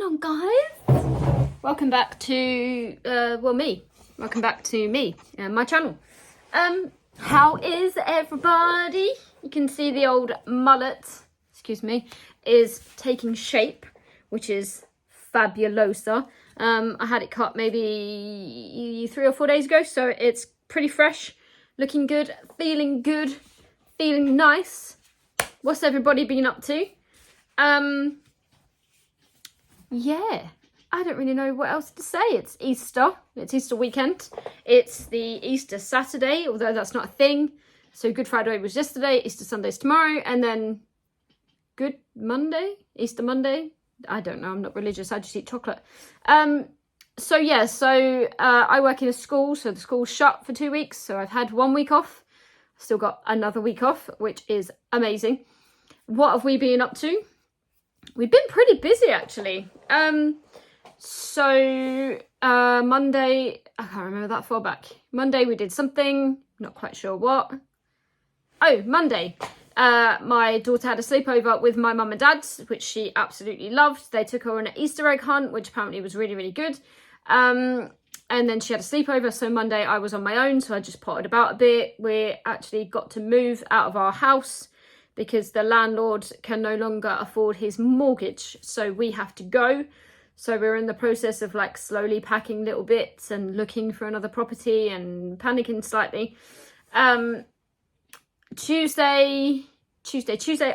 on, guys? Welcome back to welcome back to me and my channel. How is everybody? You can see the old mullet, excuse me, is taking shape, which is fabulosa. I had it cut maybe 3 or 4 days ago, so it's pretty fresh, looking good, feeling nice. What's everybody been up to? Yeah, I don't really know what else to say. It's Easter. It's Easter weekend. It's the Easter Saturday, although that's not a thing. So Good Friday was yesterday, Easter Sunday's tomorrow, and then Good Monday, Easter Monday. I don't know, I'm not religious, I just eat chocolate. I work in a school, so the school's shut for 2 weeks, so I've had 1 week off. Still got another week off, which is amazing. What have we been up to? We've been pretty busy, actually. Monday, I can't remember that far back. Monday we did something, not quite sure what. Oh, Monday. My daughter had a sleepover with my mum and dad, which she absolutely loved. They took her on an Easter egg hunt, which apparently was really, really good. And then she had a sleepover, so Monday I was on my own, so I just potted about a bit. We actually got to move out of our house because the landlord can no longer afford his mortgage, so we have to go. So we're in the process of like slowly packing little bits and looking for another property and panicking slightly. Tuesday,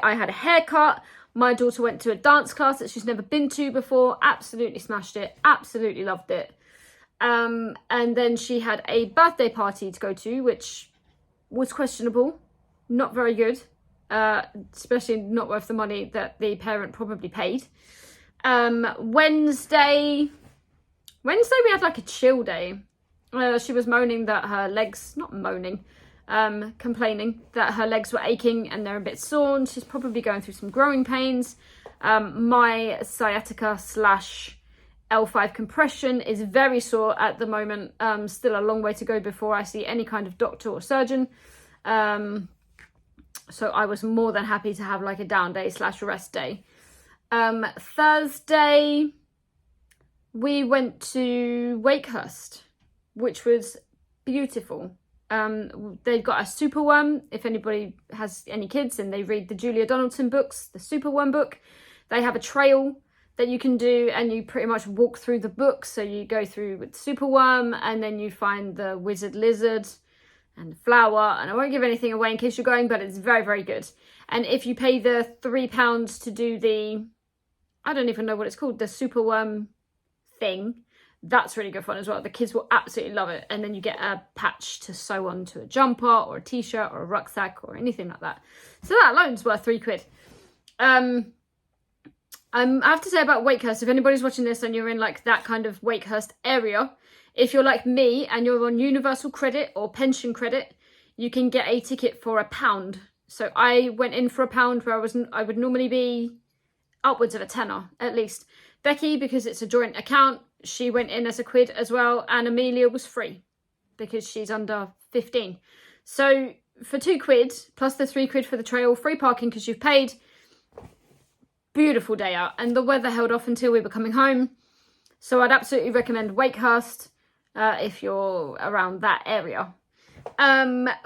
I had a haircut. My daughter went to a dance class that she's never been to before. Absolutely smashed it. Absolutely loved it. And then she had a birthday party to go to, which was questionable. Not very good. Especially not worth the money that the parent probably paid. Wednesday we had like a chill day. She was moaning that her legs, complaining that her legs were aching and they're a bit sore, and she's probably going through some growing pains. My sciatica / L5 compression is very sore at the moment. Still a long way to go before I see any kind of doctor or surgeon. So I was more than happy to have like a down day / rest day. Thursday, we went to Wakehurst, which was beautiful. They've got a superworm. If anybody has any kids and they read the Julia Donaldson books, the superworm book, they have a trail that you can do, and you pretty much walk through the book. So you go through with superworm, and then you find the wizard lizard and the flower, and I won't give anything away in case you're going, but it's very, very good. And if you pay the £3 to do the, I don't even know what it's called, the superworm thing, that's really good fun as well. The kids will absolutely love it. And then you get a patch to sew onto a jumper or a t-shirt or a rucksack or anything like that. So that alone's worth £3. I have to say about Wakehurst, if anybody's watching this and you're in like that kind of Wakehurst area, if you're like me and you're on universal credit or pension credit, you can get a ticket for £1. So I went in for £1 where I would normally be upwards of a tenner at least. Becky, because it's a joint account, she went in as a £1 as well, and Amelia was free because she's under 15. So for £2 plus the £3 for the trail, free parking because you've paid. Beautiful day out, and the weather held off until we were coming home. So I'd absolutely recommend Wakehurst if you're around that area.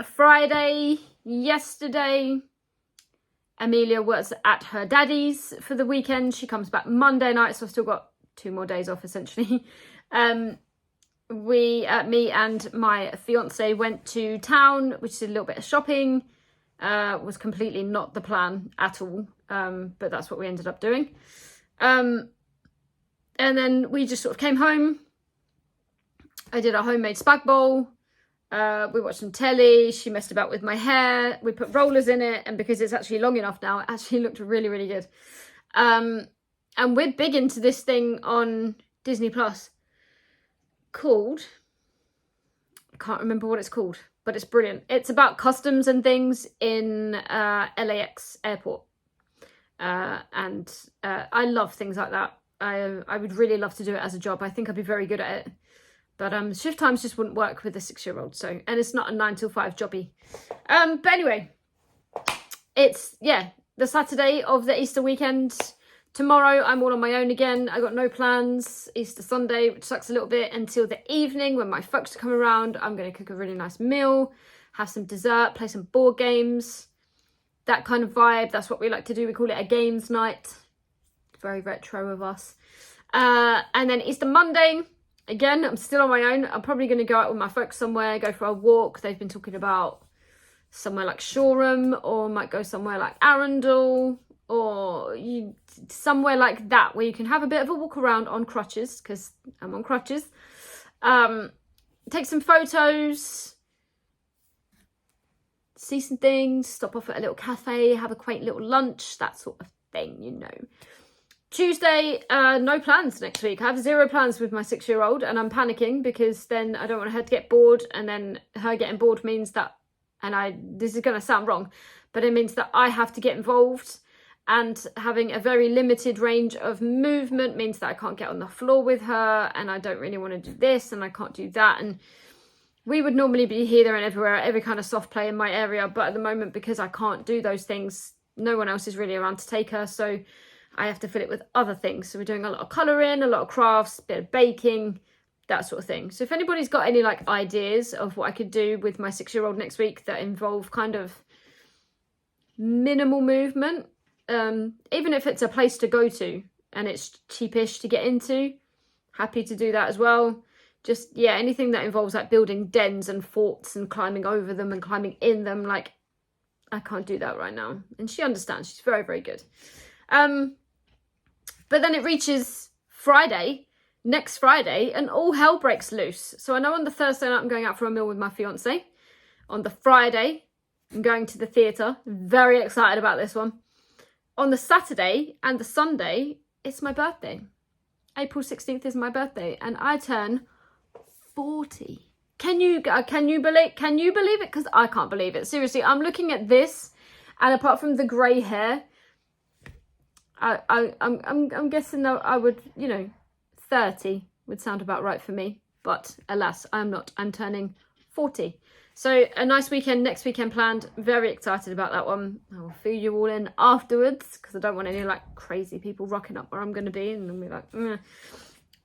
Friday, yesterday, Amelia was at her daddy's for the weekend. She comes back Monday night, so I've still got 2 more days off essentially. Me and my fiance went to town, which is a little bit of shopping. Was completely not the plan at all, but that's what we ended up doing. And then we just sort of came home. I did a homemade spag bowl. We watched some telly. She messed about with my hair. We put rollers in it, and because it's actually long enough now, it actually looked really, really good. And we're big into this thing on Disney Plus called, I can't remember what it's called, but it's brilliant. It's about customs and things in LAX airport. And I love things like that. I would really love to do it as a job. I think I'd be very good at it. But shift times just wouldn't work with a 6-year-old. So, and it's not a 9 till 5 jobby. But anyway, it's, yeah, the Saturday of the Easter weekend. Tomorrow, I'm all on my own again. I got no plans. Easter Sunday, which sucks a little bit, until the evening when my folks come around. I'm going to cook a really nice meal, have some dessert, play some board games, that kind of vibe. That's what we like to do. We call it a games night. Very retro of us. And then Easter Monday, again, I'm still on my own. I'm probably going to go out with my folks somewhere, go for a walk. They've been talking about somewhere like Shoreham, or might go somewhere like Arundel, or somewhere like that where you can have a bit of a walk around on crutches, because I'm on crutches. Take some photos, see some things, stop off at a little cafe, have a quaint little lunch, that sort of thing, you know. Tuesday, no plans next week. I have 0 plans with my 6-year-old, and I'm panicking because then I don't want her to get bored, and then her getting bored means that, this is going to sound wrong, but it means that I have to get involved, and having a very limited range of movement means that I can't get on the floor with her, and I don't really want to do this, and I can't do that, and we would normally be here, there and everywhere, every kind of soft play in my area, but at the moment, because I can't do those things, no one else is really around to take her, so I have to fill it with other things. So we're doing a lot of colouring, a lot of crafts, a bit of baking, that sort of thing. So if anybody's got any like ideas of what I could do with my 6-year-old next week that involve kind of minimal movement, even if it's a place to go to and it's cheapish to get into, happy to do that as well. Just, yeah, anything that involves like building dens and forts and climbing over them and climbing in them, like I can't do that right now. And she understands. She's very, very good. But then it reaches Friday, next Friday, and all hell breaks loose. So I know on the Thursday night I'm going out for a meal with my fiance. On the Friday, I'm going to the theatre. Very excited about this one. On the Saturday and the Sunday, it's my birthday. April 16th is my birthday, and I turn 40. Can you believe it? Because I can't believe it. Seriously, I'm looking at this, and apart from the grey hair, I'm guessing that I would, 30 would sound about right for me. But alas, I'm not. I'm turning 40. So a nice weekend, next weekend planned. Very excited about that one. I'll fill you all in afterwards, because I don't want any like crazy people rocking up where I'm going to be and then be like,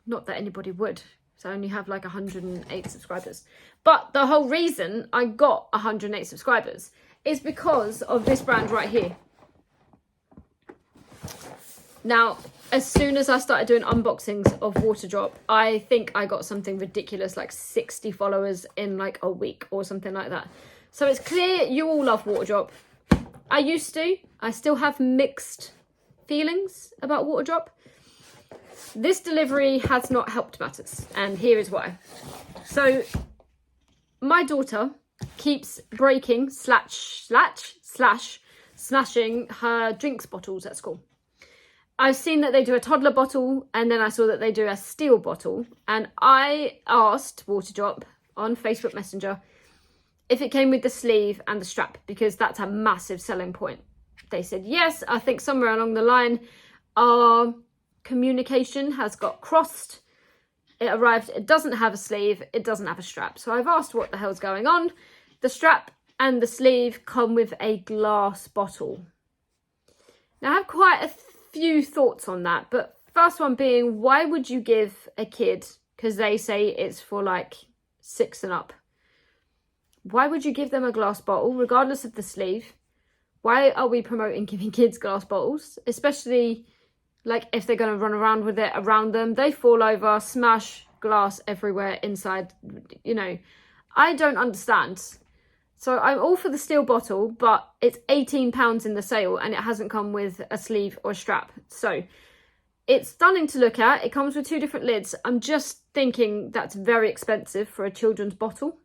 not that anybody would. So I only have like 108 subscribers. But the whole reason I got 108 subscribers is because of this brand right here. Now, as soon as I started doing unboxings of Waterdrop, I think I got something ridiculous, like 60 followers in like a week or something like that. So it's clear you all love Waterdrop. I used to. I still have mixed feelings about Waterdrop. This delivery has not helped matters, and here is why. So my daughter keeps breaking, smashing her drinks bottles at school. I've seen that they do a toddler bottle, and then I saw that they do a steel bottle, and I asked Waterdrop on Facebook Messenger if it came with the sleeve and the strap, because that's a massive selling point. They said yes. I think somewhere along the line our communication has got crossed. It arrived, it doesn't have a sleeve, it doesn't have a strap. So I've asked what the hell's going on. The strap and the sleeve come with a glass bottle. Now I have quite a few thoughts on that, but first one being, why would you give a kid, because they say it's for like 6 and up, why would you give them a glass bottle regardless of the sleeve? Why are we promoting giving kids glass bottles, especially like if they're going to run around with it around them? They fall over, smash glass everywhere inside, I don't understand. So I'm all for the steel bottle, but it's £18 in the sale and it hasn't come with a sleeve or a strap. So it's stunning to look at. It comes with 2 different lids. I'm just thinking that's very expensive for a children's bottle.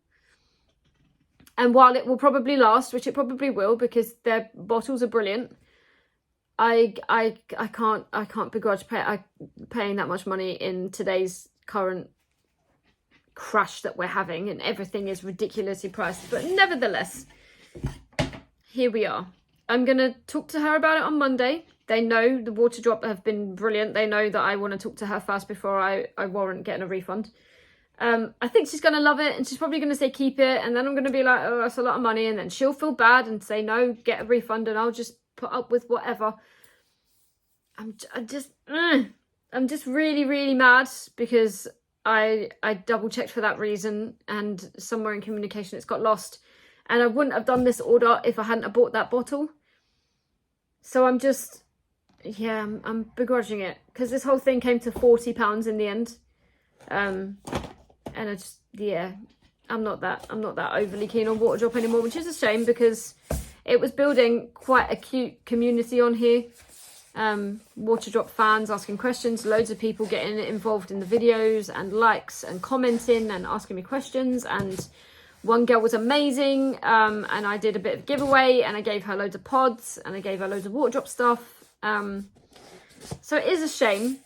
And while it will probably last, which it probably will, because their bottles are brilliant, I can't begrudge paying that much money in today's current crash that we're having, and everything is ridiculously priced. But nevertheless, here we are. I'm gonna talk to her about it on Monday. They know the Waterdrop have been brilliant. They know that I want to talk to her first before I warrant getting a refund. I think she's gonna love it, and she's probably gonna say keep it, and then I'm gonna be like, oh, that's a lot of money, and then she'll feel bad and say no, get a refund, and I'll just put up with whatever. I'm just really, really mad because I double checked for that reason, and somewhere in communication it's got lost, and I wouldn't have done this order if I hadn't have bought that bottle. So I'm just, yeah, I'm begrudging it because this whole thing came to £40 in the end, and I just, yeah, I'm not that overly keen on Waterdrop anymore, which is a shame because it was building quite a cute community on here. Waterdrop fans asking questions, loads of people getting involved in the videos and likes and commenting and asking me questions, and one girl was amazing, and I did a bit of giveaway and I gave her loads of pods and I gave her loads of Waterdrop stuff, so it is a shame,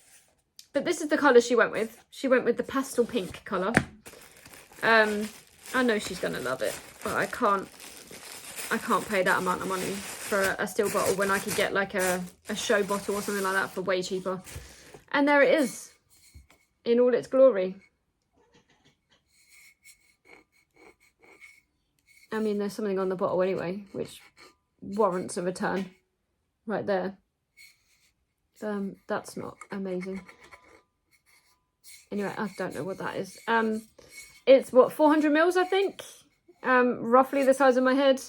but this is the colour she went with. She went with the pastel pink colour. I know she's gonna love it, but I can't pay that amount of money for a still bottle when I could get like a show bottle or something like that for way cheaper. And there it is in all its glory. I mean, there's something on the bottle anyway, which warrants a return right there. That's not amazing. Anyway, I don't know what that is. It's what, 400 mils, I think, roughly the size of my head.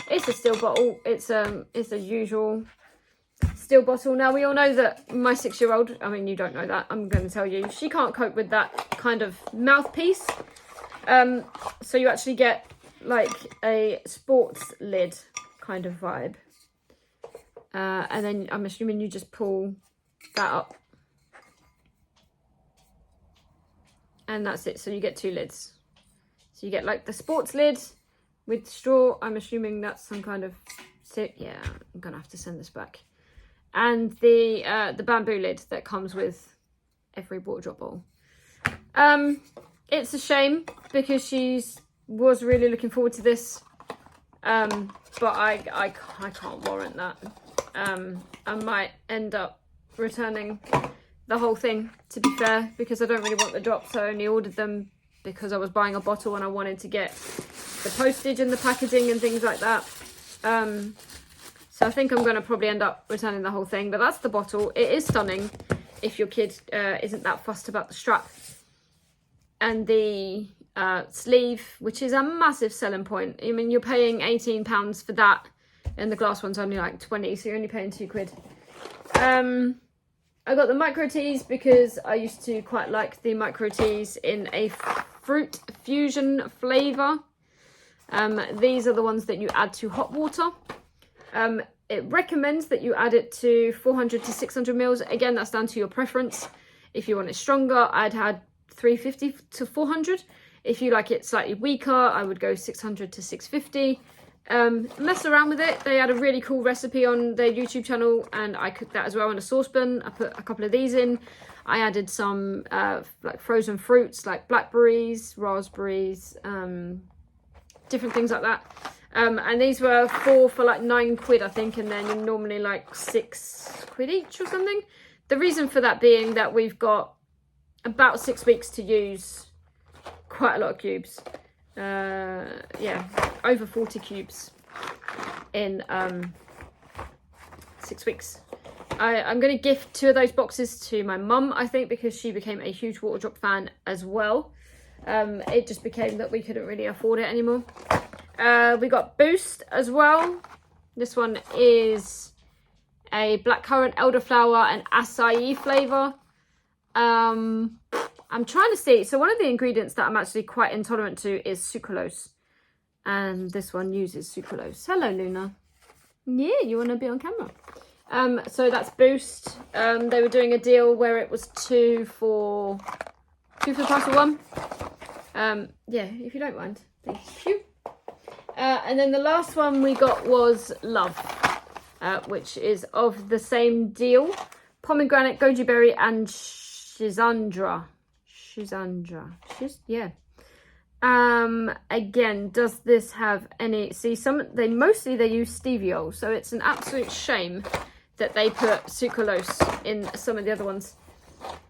It's a still bottle. It's a usual still bottle. Now, we all know that my 6-year-old, I mean, you don't know that, I'm going to tell you, she can't cope with that kind of mouthpiece. So you actually get like a sports lid kind of vibe. And then I'm assuming you just pull that up. And that's it. So you get 2 lids. So you get like the sports lid with straw. I'm assuming that's some kind of, yeah, I'm gonna have to send this back. And the bamboo lid that comes with every Waterdrop bowl. It's a shame because was really looking forward to this, but I can't warrant that. I might end up returning the whole thing, to be fair, because I don't really want the drops. I only ordered them because I was buying a bottle and I wanted to get the postage and the packaging and things like that. So I think I'm going to probably end up returning the whole thing, but that's the bottle. It is stunning if your kid isn't that fussed about the strap. And the sleeve, which is a massive selling point. I mean, you're paying £18 for that, and the glass one's only like 20, so you're only paying £2. I got the micro teas because I used to quite like the micro teas in a fruit fusion flavour. These are the ones that you add to hot water. It recommends that you add it to 400 to 600 mils. Again, that's down to your preference. If you want it stronger, I'd had 350 to 400. If you like it slightly weaker, I would go 600 to 650. Mess around with it. They had a really cool recipe on their YouTube channel, and I cooked that as well in a saucepan. I put a couple of these in. I added some like frozen fruits like blackberries, raspberries, different things like that. And these were 4 for like £9, I think, and then you're normally like £6 each or something. The reason for that being that we've got about 6 weeks to use quite a lot of cubes. Yeah, over 40 cubes in 6 weeks. I'm going to gift 2 of those boxes to my mum, I think, because she became a huge Waterdrop fan as well. It just became that we couldn't really afford it anymore. We got Boost as well. This one is a blackcurrant, elderflower and acai flavour. I'm trying to see. So one of the ingredients that I'm actually quite intolerant to is sucralose. And this one uses sucralose. Hello, Luna. Yeah, you want to be on camera. So that's Boost. They were doing a deal where it was 2 for the price of 1. Yeah, if you don't mind. Thank you. And then the last one we got was Love, which is of the same deal. Pomegranate, goji berry and Schisandra. Yeah. Again, does this have any, see, they use steviol, so it's an absolute shame that they put sucralose in some of the other ones.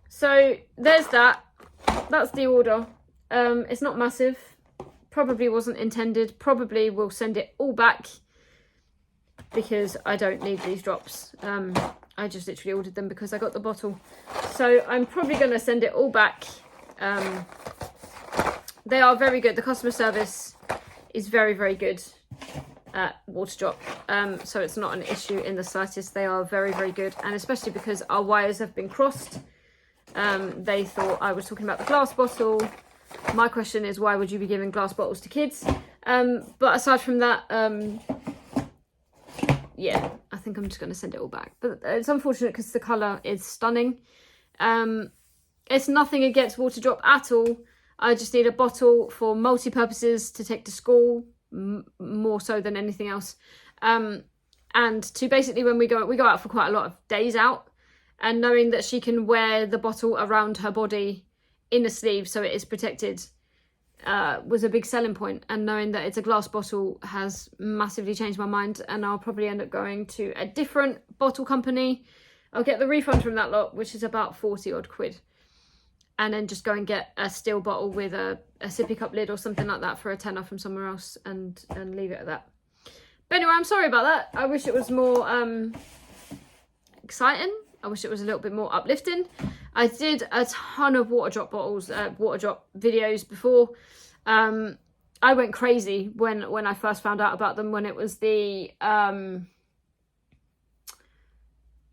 So there's that. That's the order. It's not massive. Probably wasn't intended. Probably will send it all back because I don't need these drops. I just literally ordered them because I got the bottle. So I'm probably going to send it all back. They are very good. The customer service is very, very good at Waterdrop. So it's not an issue in the slightest. They are very, very good. And especially because our wires have been crossed. They thought I was talking about the glass bottle. My question is, why would you be giving glass bottles to kids? But aside from that, yeah, I think I'm just going to send it all back. But it's unfortunate because the colour is stunning. It's nothing against Waterdrop at all. I just need a bottle for multi-purposes to take to school, more so than anything else. And to basically, when we go out for quite a lot of days out, and knowing that she can wear the bottle around her body in a sleeve so it is protected was a big selling point. And knowing that it's a glass bottle has massively changed my mind, and I'll probably end up going to a different bottle company. I'll get the refund from that lot, which is about 40 odd quid, and then just go and get a steel bottle with a sippy cup lid or something like that for a tenner from somewhere else, and leave it at that. But anyway, I'm sorry about that. I wish it was more exciting. I wish it was a little bit more uplifting. I did a ton of Waterdrop bottles, Waterdrop videos before. I went crazy when I first found out about them, when it was the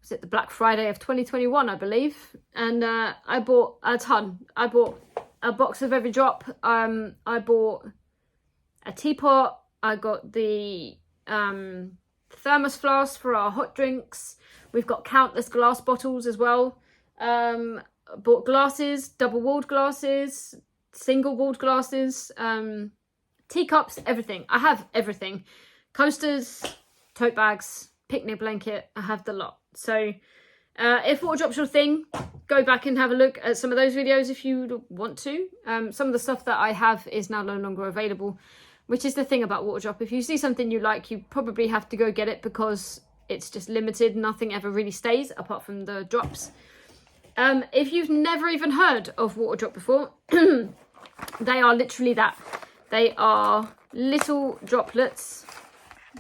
was it the Black Friday of 2021, I believe. And I bought a ton. I bought a box of every drop. I bought a teapot. I got the thermos flask for our hot drinks. We've got countless glass bottles as well. Bought glasses, double-walled glasses, single-walled glasses, teacups, everything. I have everything. Coasters, tote bags, picnic blanket. I have the lot. So if Waterdrop's your thing, go back and have a look at some of those videos if you want to. Some of the stuff that I have is now no longer available, which is the thing about Waterdrop. If you see something you like, you probably have to go get it because it's just limited. Nothing ever really stays apart from the drops. If you've never even heard of Waterdrop before, they are literally that. They are little droplets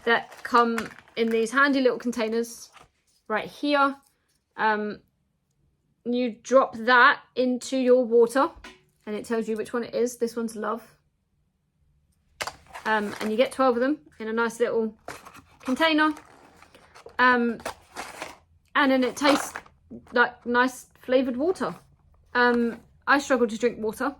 that come in these handy little containers right here. You drop that into your water and it tells you which one it is. This one's Love. And you get 12 of them in a nice little container. And then it tastes like nice flavoured water. I struggle to drink water,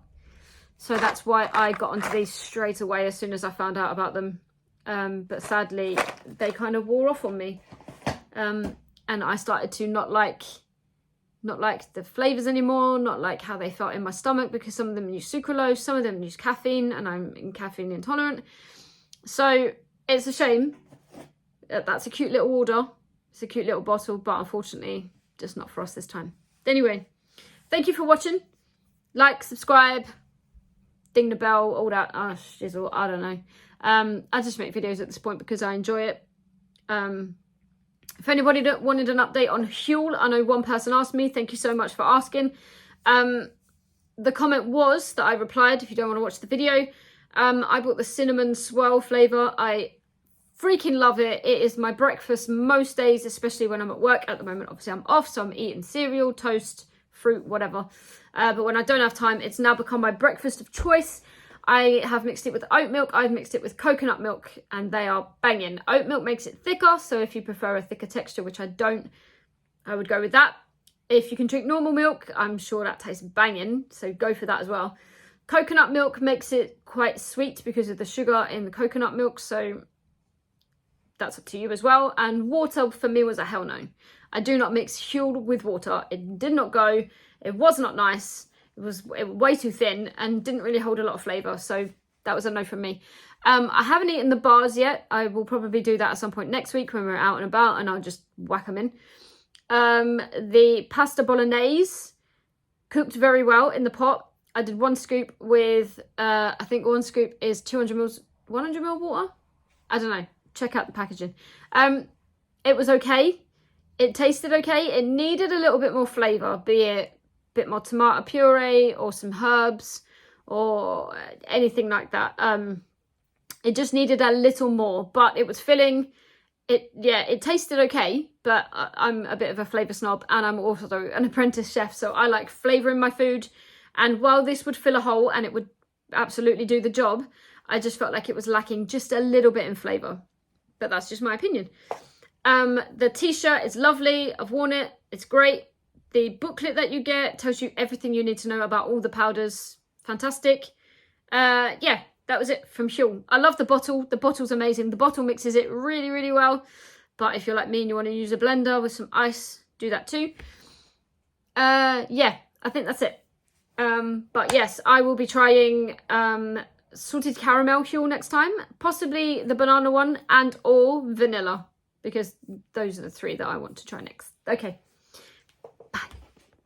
so that's why I got onto these straight away as soon as I found out about them. But sadly, they kind of wore off on me. And I started to not like the flavours anymore, not like how they felt in my stomach, because some of them use sucralose, some of them use caffeine, and I'm caffeine intolerant. So it's a shame. That's a cute little order. It's a cute little bottle, but unfortunately, just not for us this time. Anyway, thank you for watching. Like, subscribe, ding the bell, all that shizzle, I don't know. I just make videos at this point because I enjoy it. If anybody that wanted an update on Huel, I know one person asked me. Thank you so much for asking. The comment was that I replied, if you don't want to watch the video. I bought the cinnamon swirl flavour. I freaking love it. It is my breakfast most days, especially when I'm at work. At the moment, obviously, I'm off, so I'm eating cereal, toast, fruit, whatever. But when I don't have time, it's now become my breakfast of choice. I have mixed it with oat milk. I've mixed it with coconut milk, and they are banging. Oat milk makes it thicker, so if you prefer a thicker texture, which I don't, I would go with that. If you can drink normal milk, I'm sure that tastes banging, so go for that as well. Coconut milk makes it quite sweet because of the sugar in the coconut milk, so that's up to you as well. And water for me was a hell no. I do not mix Huel with water. It did not go. It was not nice. It was way too thin and didn't really hold a lot of flavour. So that was a no from me. I haven't eaten the bars yet. I will probably do that at some point next week when we're out and about, and I'll just whack them in. The pasta bolognese cooked very well in the pot. I did one scoop with, I think one scoop is 200 mils, 100 ml water? I don't know. Check out the packaging. It was okay. It tasted okay. It needed a little bit more flavour, be it a bit more tomato puree or some herbs or anything like that. It just needed a little more, but it was filling. it tasted okay, but I'm a bit of a flavour snob, and I'm also an apprentice chef, so I like flavour in my food. And while this would fill a hole and it would absolutely do the job, I just felt like it was lacking just a little bit in flavour. But that's just my opinion. The t-shirt is lovely. I've worn it. It's great. The booklet that you get tells you everything you need to know about all the powders. Fantastic. Yeah, that was it from Huel. I love the bottle. The bottle's amazing. The bottle mixes it really, really well. But if you're like me and you want to use a blender with some ice, do that too. Yeah, I think that's it. But yes, I will be trying salted caramel Huel next time. Possibly the banana one and or vanilla. Because those are the three that I want to try next. Okay.